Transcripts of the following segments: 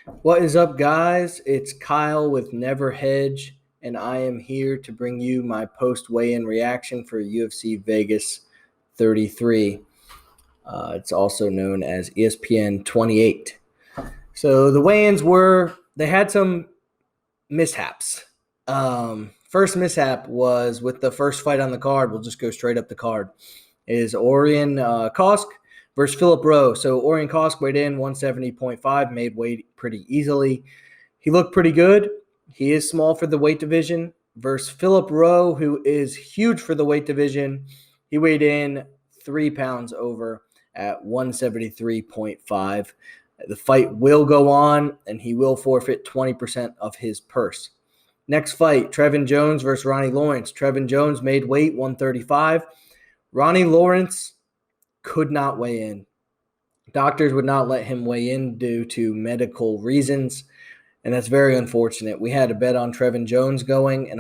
What is up, guys? It's Kyle with Never Hedge, and I am here to bring you my post weigh-in reaction for UFC Vegas 33. It's also known as ESPN 28. So the weigh-ins they had some mishaps. First mishap was with the first fight on the card. We'll just go straight up the card. Is Orion Kosk versus Philip Rowe. So Orion Kosk weighed in 170.5, made weight pretty easily. He looked pretty good. He is small for the weight division versus Philip Rowe, who is huge for the weight division. He weighed in 3 pounds over at 173.5. The fight will go on, and he will forfeit 20% of his purse. Next fight, Trevin Jones versus Ronnie Lawrence. Trevin Jones made weight 135. Ronnie Lawrence could not weigh in. Doctors would not let him weigh in due to medical reasons, and that's very unfortunate. We had a bet on Trevin Jones going, and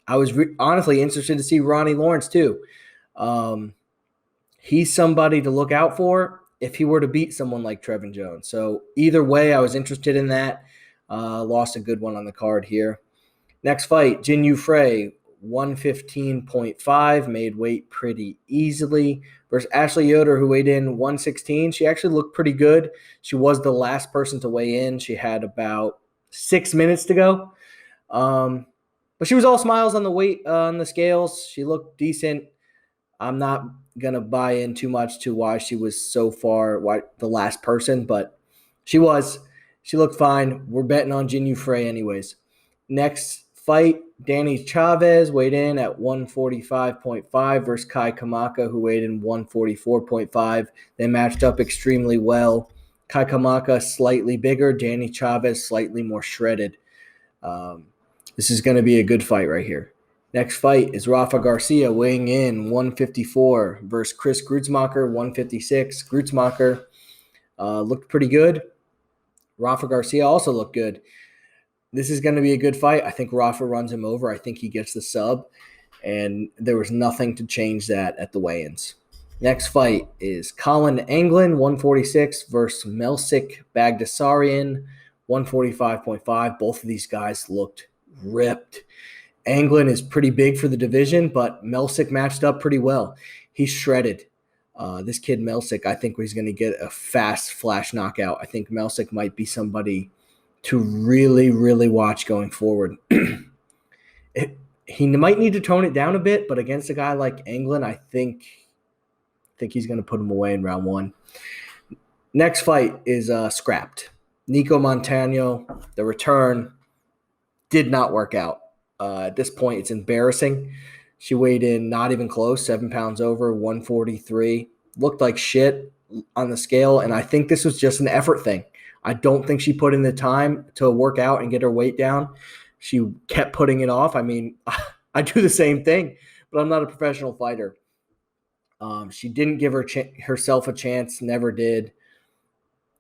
I was honestly interested to see Ronnie Lawrence too. He's somebody to look out for if he were to beat someone like Trevin Jones. So either way, I was interested in that. Lost a good one on the card here. Next fight, Jin Yu Frey, 115.5, made weight pretty easily versus Ashley Yoder, who weighed in 116. She actually looked pretty good. She was the last person to weigh in. She had about 6 minutes to go. But she was all smiles on the scales. She looked decent. I'm not going to buy in too much to why she was so far the last person, but she was. She looked fine. We're betting on Jin Yu Frey anyways. Next fight, Danny Chavez weighed in at 145.5 versus Kai Kamaka, who weighed in 144.5. They matched up extremely well. Kai Kamaka slightly bigger, Danny Chavez slightly more shredded. This is going to be a good fight right here. Next fight is Rafa Garcia weighing in 154 versus Chris Grutzmacher, 156. Grutzmacher looked pretty good. Rafa Garcia also looked good. This is going to be a good fight. I think Rafa runs him over. I think he gets the sub, and there was nothing to change that at the weigh-ins. Next fight is Colin Anglin, 146 versus Melsik Bagdasaryan, 145.5. Both of these guys looked ripped. Anglin is pretty big for the division, but Melsik matched up pretty well. He's shredded. This kid Melsik, I think he's going to get a fast flash knockout. I think Melsik might be somebody to really, really watch going forward. He might need to tone it down a bit, but against a guy like Anglin, I think he's going to put him away in round one. Next fight is scrapped. Nico Montano, the return, did not work out. At this point, it's embarrassing. She weighed in not even close, 7 pounds over, 143. Looked like shit on the scale, and I think this was just an effort thing. I don't think she put in the time to work out and get her weight down. She kept putting it off. I mean, I do the same thing, but I'm not a professional fighter. She didn't give herself a chance, never did.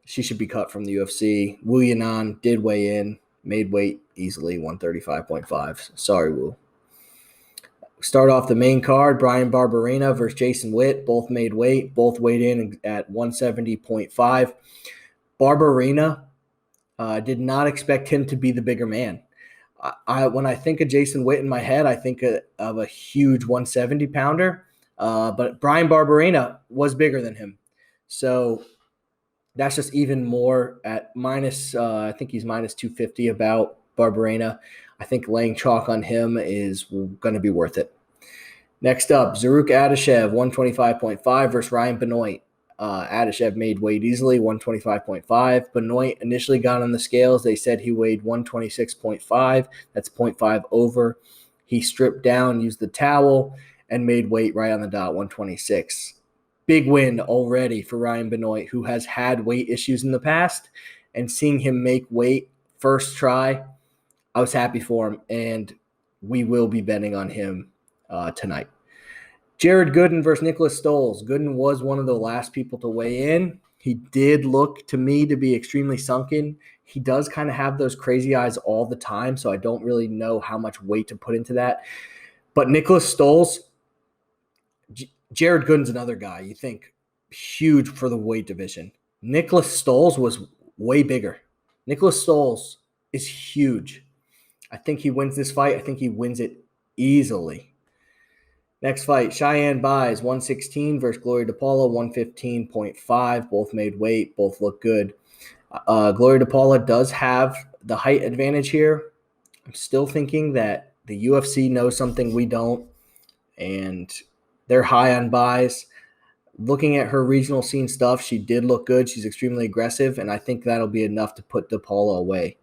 She should be cut from the UFC. Wu Yanan did weigh in, made weight easily, 135.5. Sorry, Wu. Start off the main card, Brian Barberena versus Jason Witt. Both made weight. Both weighed in at 170.5. Barberena, did not expect him to be the bigger man. When I think of Jason Witt in my head, I think of a huge 170-pounder. But Brian Barberena was bigger than him. So that's just even more at minus, I think he's minus 250 about Barberena. I think laying chalk on him is going to be worth it. Next up, Zaruk Adashev, 125.5 versus Ryan Benoit. Adashev made weight easily, 125.5. Benoit initially got on the scales. They said he weighed 126.5. That's 0.5 over. He stripped down, used the towel, and made weight right on the dot, 126. Big win already for Ryan Benoit, who has had weight issues in the past. And seeing him make weight first try, I was happy for him, and we will be betting on him tonight. Jared Gooden versus Nicholas Stoles. Gooden was one of the last people to weigh in. He did look to me to be extremely sunken. He does kind of have those crazy eyes all the time, so I don't really know how much weight to put into that. But Nicholas Stoles, Jared Gooden's another guy you think huge for the weight division. Nicholas Stoles was way bigger. Nicholas Stoles is huge. I think he wins this fight. I think he wins it easily. Next fight, Cheyenne Buys, 116 versus Gloria DePaula, 115.5. Both made weight. Both look good. Gloria DePaula does have the height advantage here. I'm still thinking that the UFC knows something we don't, and they're high on buys. Looking at her regional scene stuff, she did look good. She's extremely aggressive, and I think that'll be enough to put DePaula away.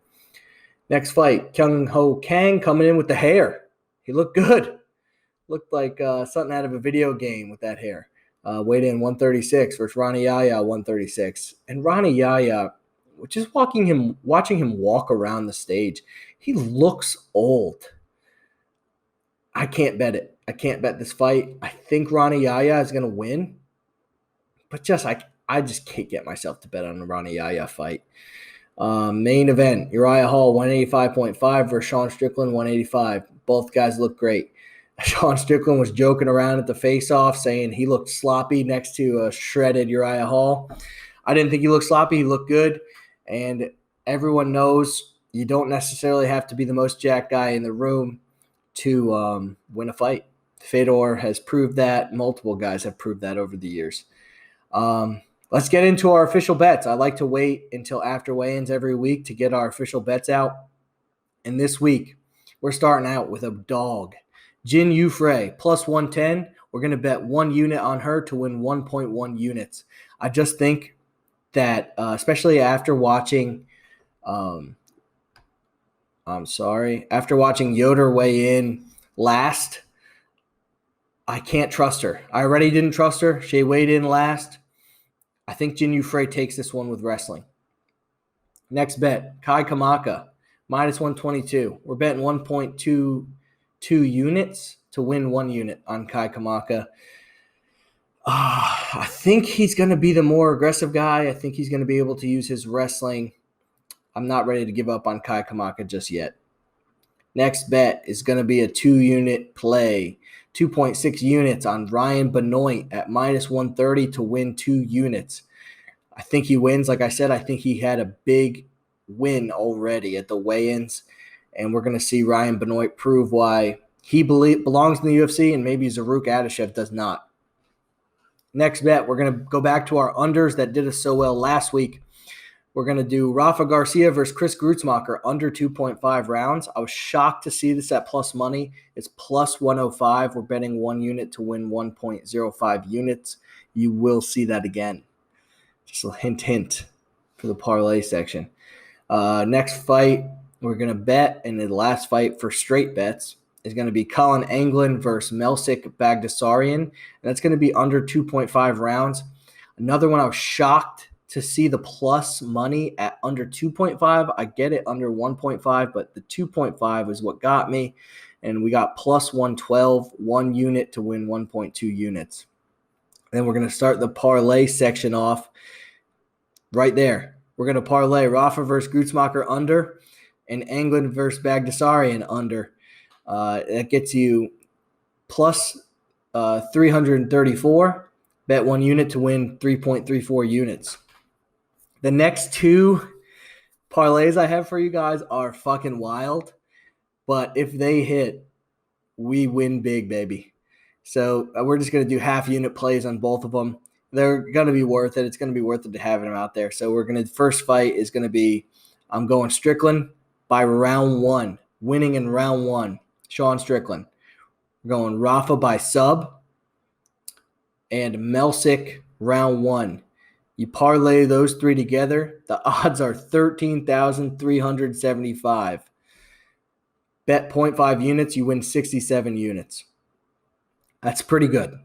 Next fight, Kyung Ho Kang coming in with the hair. He looked good. Looked like something out of a video game with that hair. Weighed in 136 versus Ronnie Yaya, 136. And Ronnie Yaya, just watching him walk around the stage, he looks old. I can't bet it. I can't bet this fight. I think Ronnie Yaya is going to win. But I just can't get myself to bet on the Ronnie Yaya fight. Main event, Uriah Hall, 185.5 versus Sean Strickland, 185. Both guys look great. Sean Strickland was joking around at the face-off, saying he looked sloppy next to a shredded Uriah Hall. I didn't think he looked sloppy. He looked good. And everyone knows you don't necessarily have to be the most jacked guy in the room to win a fight. Fedor has proved that. Multiple guys have proved that over the years. Let's get into our official bets. I like to wait until after weigh-ins every week to get our official bets out. And this week, we're starting out with a dog. Jin Yufrey, plus 110. We're going to bet 1 unit on her to win 1.1 units. I just think that, especially after watching after watching Yoder weigh in last, I can't trust her. I already didn't trust her. She weighed in last. I think Jin Yufrey takes this one with wrestling. Next bet, Kai Kamaka, minus 122. We're betting 1.22 units to win 1 unit on Kai Kamaka. I think he's going to be the more aggressive guy. I think he's going to be able to use his wrestling. I'm not ready to give up on Kai Kamaka just yet. Next bet is going to be a 2-unit play. 2.6 units on Ryan Benoit at minus 130 to win 2 units. I think he wins. Like I said, I think he had a big win already at the weigh-ins, and we're going to see Ryan Benoit prove why he belongs in the UFC and maybe Zaruk Adashev does not. Next bet, we're going to go back to our unders that did us so well last week. We're going to do Rafa Garcia versus Chris Grutzmacher under 2.5 rounds. I was shocked to see this at plus money. It's plus 105. We're betting 1 unit to win 1.05 units. You will see that again. Just a hint for the parlay section. Next fight, we're going to bet, and the last fight for straight bets is going to be Colin Anglin versus Melsik Bagdasaryan, and that's going to be under 2.5 rounds. Another one I was shocked to see the plus money at under 2.5. I get it under 1.5, but the 2.5 is what got me. And we got plus 112, 1 unit to win 1.2 units. Then we're going to start the parlay section off right there. We're going to parlay Rafa versus Grutzmacher under and Anglin versus Bagdasaryan under. That gets you plus 334. Bet 1 unit to win 3.34 units. The next 2 parlays I have for you guys are fucking wild, but if they hit, we win big, baby. So we're just going to do half-unit plays on both of them. They're going to be worth it. It's going to be worth it to have them out there. So first fight is going to be, I'm going Strickland by round 1, winning in round 1, Sean Strickland. We're going Rafa by sub and Melsik round 1. You parlay those 3 together, the odds are 13,375. Bet 0.5 units, you win 67 units. That's pretty good.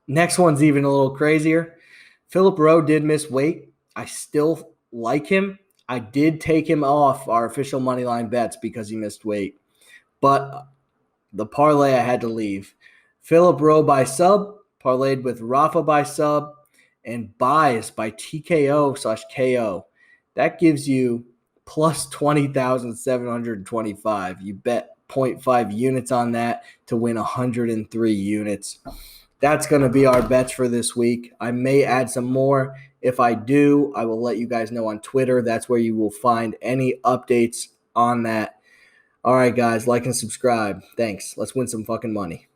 Next one's even a little crazier. Philip Rowe did miss weight. I still like him. I did take him off our official moneyline bets because he missed weight. But the parlay I had to leave. Philip Rowe by sub, parlayed with Rafa by sub, and buys by TKO/KO. That gives you plus 20,725. You bet 0.5 units on that to win 103 units. that's going to be our bets for this week. I may add some more. If I do, I will let you guys know on Twitter. That's where you will find any updates on that. All right, guys, like and subscribe. Thanks. Let's win some fucking money.